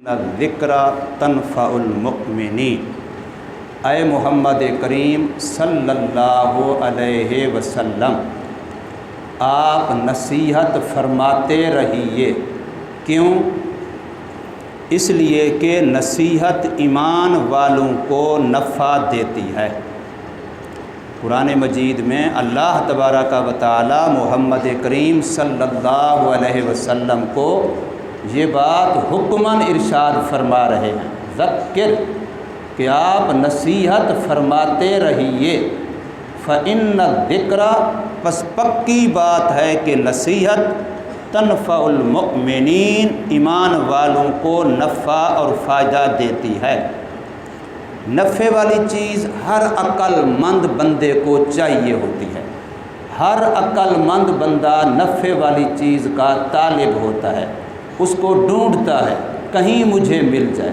ذکر تنفع المؤمنین۔ اے محمد کریم صلی اللہ علیہ وسلم، آپ نصیحت فرماتے رہیے۔ کیوں؟ اس لیے کہ نصیحت ایمان والوں کو نفع دیتی ہے۔ قرآن مجید میں اللہ تبارک و تعالی محمد کریم صلی اللہ علیہ وسلم کو یہ بات حکماً ارشاد فرما رہے ہیں، ذکر، کہ آپ نصیحت فرماتے رہیے۔ فإن الذکر، پس پکی بات ہے کہ نصیحت تنفع المؤمنین، ایمان والوں کو نفع اور فائدہ دیتی ہے۔ نفع والی چیز ہر عقل مند بندے کو چاہیے ہوتی ہے۔ ہر عقل مند بندہ نفع والی چیز کا طالب ہوتا ہے، اس کو ڈھونڈتا ہے، کہیں مجھے مل جائے۔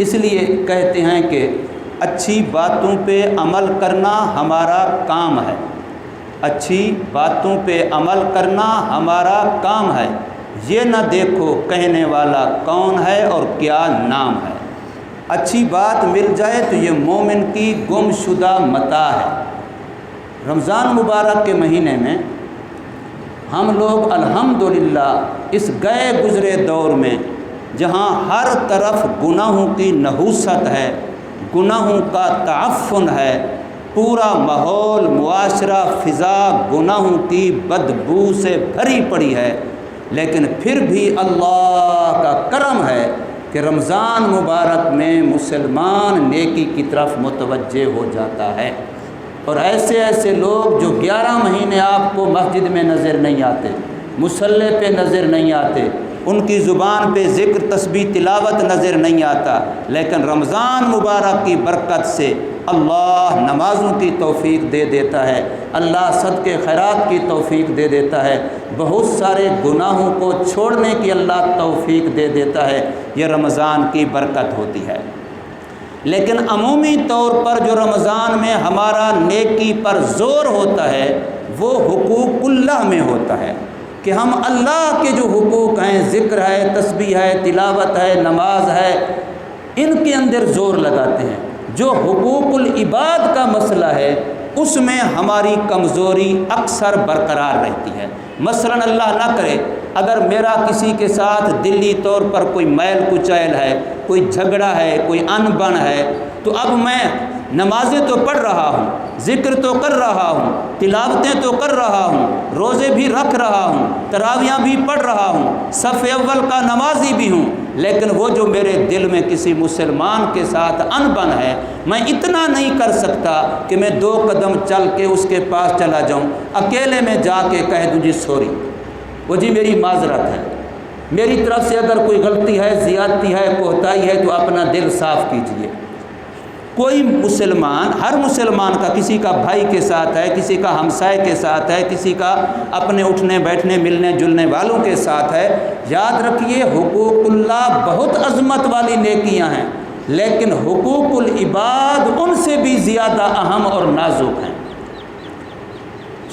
اس لیے کہتے ہیں کہ اچھی باتوں پہ عمل کرنا ہمارا کام ہے۔ اچھی باتوں پہ عمل کرنا ہمارا کام ہے، یہ نہ دیکھو کہنے والا کون ہے اور کیا نام ہے۔ اچھی بات مل جائے تو یہ مومن کی گم شدہ متاع ہے۔ رمضان مبارک کے مہینے میں ہم لوگ الحمدللہ اس گئے گزرے دور میں جہاں ہر طرف گناہوں کی نحوست ہے، گناہوں کا تعفن ہے، پورا ماحول، معاشرہ، فضا گناہوں کی بدبو سے بھری پڑی ہے، لیکن پھر بھی اللہ کا کرم ہے کہ رمضان مبارک میں مسلمان نیکی کی طرف متوجہ ہو جاتا ہے۔ اور ایسے ایسے لوگ جو 11 مہینے آپ کو مسجد میں نظر نہیں آتے، مصلی پہ نظر نہیں آتے، ان کی زبان پہ ذکر تسبیح تلاوت نظر نہیں آتا، لیکن رمضان مبارک کی برکت سے اللہ نمازوں کی توفیق دے دیتا ہے، اللہ صدقے خیرات کی توفیق دے دیتا ہے، بہت سارے گناہوں کو چھوڑنے کی اللہ توفیق دے دیتا ہے۔ یہ رمضان کی برکت ہوتی ہے۔ لیکن عمومی طور پر جو رمضان میں ہمارا نیکی پر زور ہوتا ہے وہ حقوق اللہ میں ہوتا ہے، کہ ہم اللہ کے جو حقوق ہیں، ذکر ہے، تسبیح ہے، تلاوت ہے، نماز ہے، ان کے اندر زور لگاتے ہیں۔ جو حقوق العباد کا مسئلہ ہے اس میں ہماری کمزوری اکثر برقرار رہتی ہے۔ مثلا اللہ نہ کرے اگر میرا کسی کے ساتھ دلی طور پر کوئی میل کچیل ہے، کوئی جھگڑا ہے، کوئی انبن ہے، تو اب میں نمازیں تو پڑھ رہا ہوں، ذکر تو کر رہا ہوں، تلاوتیں تو کر رہا ہوں، روزے بھی رکھ رہا ہوں، تراویاں بھی پڑھ رہا ہوں، صف اول کا نمازی بھی ہوں، لیکن وہ جو میرے دل میں کسی مسلمان کے ساتھ انبن ہے، میں اتنا نہیں کر سکتا کہ میں 2 قدم چل کے اس کے پاس چلا جاؤں، اکیلے میں جا کے کہہ دوں جی سوری، وہ جی میری معذرت ہے، میری طرف سے اگر کوئی غلطی ہے، زیادتی ہے، کوتاہی ہے تو اپنا دل صاف کیجئے۔ کوئی مسلمان، ہر مسلمان کا کسی کا بھائی کے ساتھ ہے، کسی کا ہمسائے کے ساتھ ہے، کسی کا اپنے اٹھنے بیٹھنے ملنے جلنے والوں کے ساتھ ہے۔ یاد رکھیے حقوق اللہ بہت عظمت والی نیکیاں ہیں، لیکن حقوق العباد ان سے بھی زیادہ اہم اور نازک ہیں۔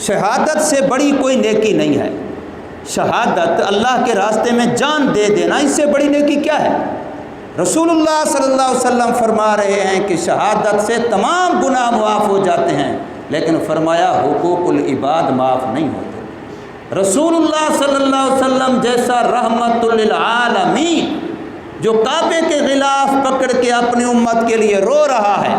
شہادت سے بڑی کوئی نیکی نہیں ہے۔ شہادت، اللہ کے راستے میں جان دے دینا، اس سے بڑی نیکی کیا ہے؟ رسول اللہ صلی اللہ علیہ وسلم فرما رہے ہیں کہ شہادت سے تمام گناہ معاف ہو جاتے ہیں، لیکن فرمایا حقوق العباد معاف نہیں ہوتے۔ رسول اللہ صلی اللہ علیہ وسلم جیسا رحمت للعالمین جو کعبے کے غلاف پکڑ کے اپنی امت کے لیے رو رہا ہے،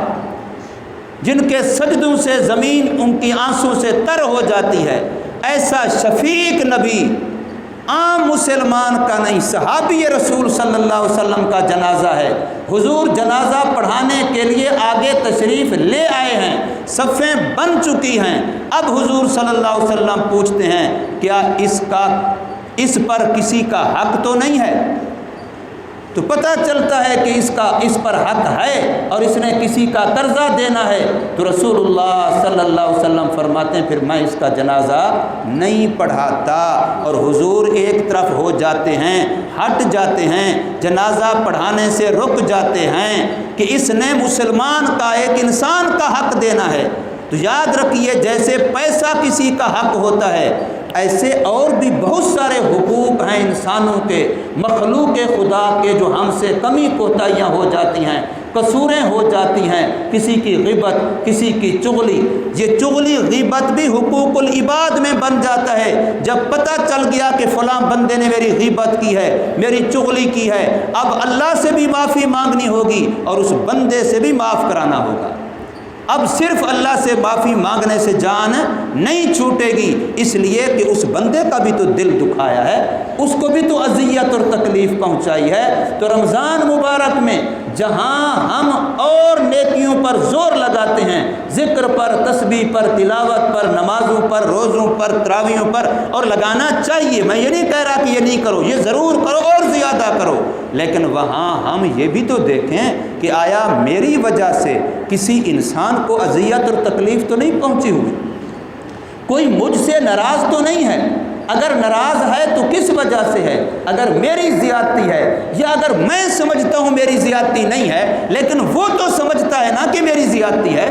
جن کے سجدوں سے زمین ان کی آنسوں سے تر ہو جاتی ہے، ایسا شفیق نبی عام مسلمان کا نہیں، صحابی رسول صلی اللہ علیہ وسلم کا جنازہ ہے، حضور جنازہ پڑھانے کے لیے آگے تشریف لے آئے ہیں، صفیں بن چکی ہیں، اب حضور صلی اللہ علیہ وسلم پوچھتے ہیں کیا اس پر کسی کا حق تو نہیں ہے؟ تو پتہ چلتا ہے کہ اس پر حق ہے اور اس نے کسی کا قرضہ دینا ہے، تو رسول اللہ صلی اللہ علیہ وسلم فرماتے ہیں پھر میں اس کا جنازہ نہیں پڑھاتا، اور حضور ایک طرف ہو جاتے ہیں، ہٹ جاتے ہیں، جنازہ پڑھانے سے رک جاتے ہیں کہ اس نے مسلمان کا، ایک انسان کا حق دینا ہے۔ تو یاد رکھیے جیسے پیسہ کسی کا حق ہوتا ہے، ایسے اور بھی بہت سارے حقوق ہیں انسانوں کے، مخلوق خدا کے، جو ہم سے کمی کوتاہیاں ہو جاتی ہیں، قصوریں ہو جاتی ہیں، کسی کی غیبت، کسی کی چغلی۔ یہ چغلی غیبت بھی حقوق العباد میں بن جاتا ہے۔ جب پتہ چل گیا کہ فلاں بندے نے میری غیبت کی ہے، میری چغلی کی ہے، اب اللہ سے بھی معافی مانگنی ہوگی اور اس بندے سے بھی معاف کرانا ہوگا۔ اب صرف اللہ سے معافی مانگنے سے جان نہیں چھوٹے گی، اس لیے کہ اس بندے کا بھی تو دل دکھایا ہے، اس کو بھی تو اذیت اور تکلیف پہنچائی ہے۔ تو رمضان مبارک میں جہاں ہم اور نیکیوں پر زور لگاتے ہیں، ذکر پر، تسبیح پر، تلاوت پر، نمازوں پر، روزوں پر، تراویحوں پر، اور لگانا چاہیے، میں یہ نہیں کہہ رہا کہ یہ نہیں کرو، یہ ضرور کرو اور زیادہ کرو، لیکن وہاں ہم یہ بھی تو دیکھیں کہ آیا میری وجہ سے کسی انسان کو اذیت اور تکلیف تو نہیں پہنچی ہوئی، کوئی مجھ سے ناراض تو نہیں ہے؟ اگر ناراض ہے تو کس وجہ سے ہے؟ اگر میری زیادتی ہے، یا اگر میں سمجھتا ہوں میری زیادتی نہیں ہے لیکن وہ تو سمجھتا ہے نا کہ میری زیادتی ہے،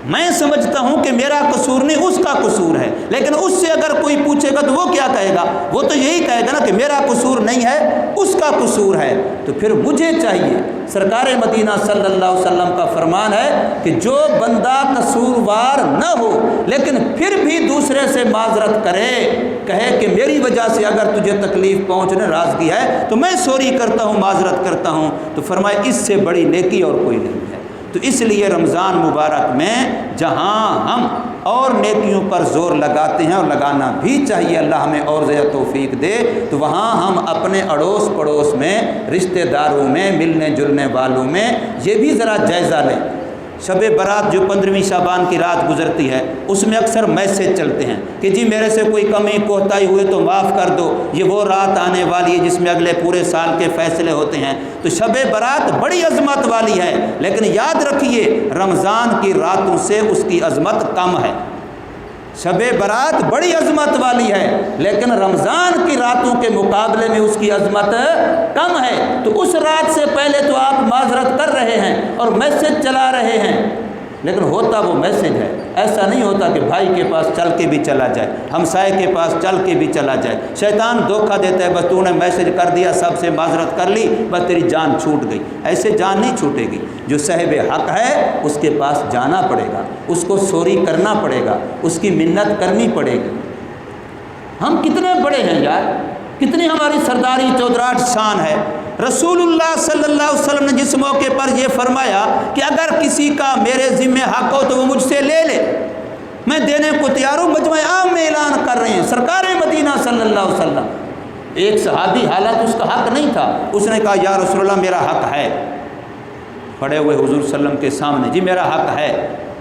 میں سمجھتا ہوں کہ میرا قصور نہیں اس کا قصور ہے، لیکن اس سے اگر کوئی پوچھے گا تو وہ کیا کہے گا؟ وہ تو یہی کہے گا نا کہ میرا قصور نہیں ہے، اس کا قصور ہے۔ تو پھر مجھے چاہیے، سرکار مدینہ صلی اللہ علیہ وسلم کا فرمان ہے کہ جو بندہ قصوروار نہ ہو لیکن پھر بھی دوسرے سے معذرت کرے، کہے کہ میری وجہ سے اگر تجھے تکلیف پہنچنے ناراضگی ہے تو میں سوری کرتا ہوں، معذرت کرتا ہوں، تو فرمایا اس سے بڑی نیکی اور کوئی نہیں ہے۔ تو اس لیے رمضان مبارک میں جہاں ہم اور نیکیوں پر زور لگاتے ہیں، اور لگانا بھی چاہیے، اللہ ہمیں اور زیادہ توفیق دے، تو وہاں ہم اپنے اڑوس پڑوس میں، رشتہ داروں میں، ملنے جلنے والوں میں یہ بھی ذرا جائزہ لیں۔ شب برات جو 15ویں شعبان کی رات گزرتی ہے، اس میں اکثر میسج چلتے ہیں کہ جی میرے سے کوئی کمی کوتاہی ہوئے تو معاف کر دو، یہ وہ رات آنے والی ہے جس میں اگلے پورے سال کے فیصلے ہوتے ہیں۔ تو شب برات بڑی عظمت والی ہے، لیکن یاد رکھیے رمضان کی راتوں سے اس کی عظمت کم ہے۔ شب برات بڑی عظمت والی ہے لیکن رمضان کی راتوں کے مقابلے میں اس کی عظمت کم ہے۔ تو اس رات سے پہلے تو آپ معذرت کر رہے ہیں اور میسج چلا رہے ہیں، لیکن ہوتا وہ میسج ہے، ایسا نہیں ہوتا کہ بھائی کے پاس چل کے بھی چلا جائے، ہمسائے کے پاس چل کے بھی چلا جائے۔ شیطان دھوکہ دیتا ہے، بس تو نے میسج کر دیا، سب سے معذرت کر لی، بس تیری جان چھوٹ گئی۔ ایسے جان نہیں چھوٹے گی۔ جو صاحب حق ہے اس کے پاس جانا پڑے گا، اس کو سوری کرنا پڑے گا، اس کی منت کرنی پڑے گی۔ ہم کتنے بڑے ہیں یار، کتنی ہماری سرداری چودراہٹ شان ہے۔ رسول اللہ صلی اللہ علیہ وسلم نے جس موقع پر یہ فرمایا کہ اگر کسی کا میرے ذمہ حق ہو تو وہ مجھ سے لے لے، میں دینے کو تیار ہوں، مجمع عام میں اعلان کر رہے ہیں سرکار مدینہ صلی اللہ علیہ وسلم۔ ایک صحابی حالانکہ اس کا حق نہیں تھا، اس نے کہا یا رسول اللہ میرا حق ہے، کھڑے ہوئے حضور صلی اللہ علیہ وسلم کے سامنے، جی میرا حق ہے۔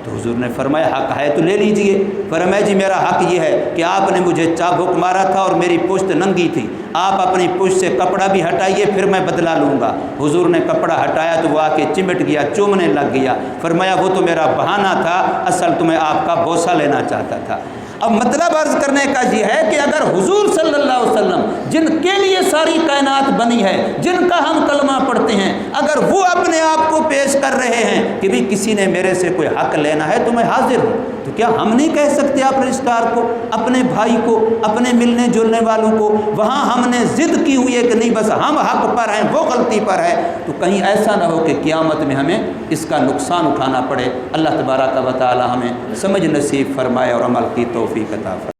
تو حضور نے فرمایا حق ہے تو لے لیجئے۔ فرمایا جی میرا حق یہ ہے کہ آپ نے مجھے چابک مارا تھا اور میری پشت ننگی تھی، آپ اپنی پشت سے کپڑا بھی ہٹائیے پھر میں بدلہ لوں گا۔ حضور نے کپڑا ہٹایا تو وہ آ کے چمٹ گیا، چومنے لگ گیا۔ فرمایا وہ تو میرا بہانہ تھا، اصل تو میں آپ کا بوسہ لینا چاہتا تھا۔ اب مطلب عرض کرنے کا یہ ہے کہ اگر حضور صلی اللہ علیہ وسلم جن کے لیے ساری کائنات بنی ہے، جن کا ہم کلمہ پڑھتے ہیں، اگر وہ اپنے آپ کو پیش کر رہے ہیں کہ بھی کسی نے میرے سے کوئی حق لینا ہے تو میں حاضر ہوں، تو کیا ہم نہیں کہہ سکتے اپنے رشتہ دار کو، اپنے بھائی کو، اپنے ملنے جلنے والوں کو؟ وہاں ہم نے ضد کی ہوئی ہے کہ نہیں بس ہم حق پر ہیں، وہ غلطی پر ہے، تو کہیں ایسا نہ ہو کہ قیامت میں ہمیں اس کا نقصان اٹھانا پڑے۔ اللہ تبارک و تعالی ہمیں سمجھ نصیب فرمائے اور عمل کی توفیق عطا فرمائے۔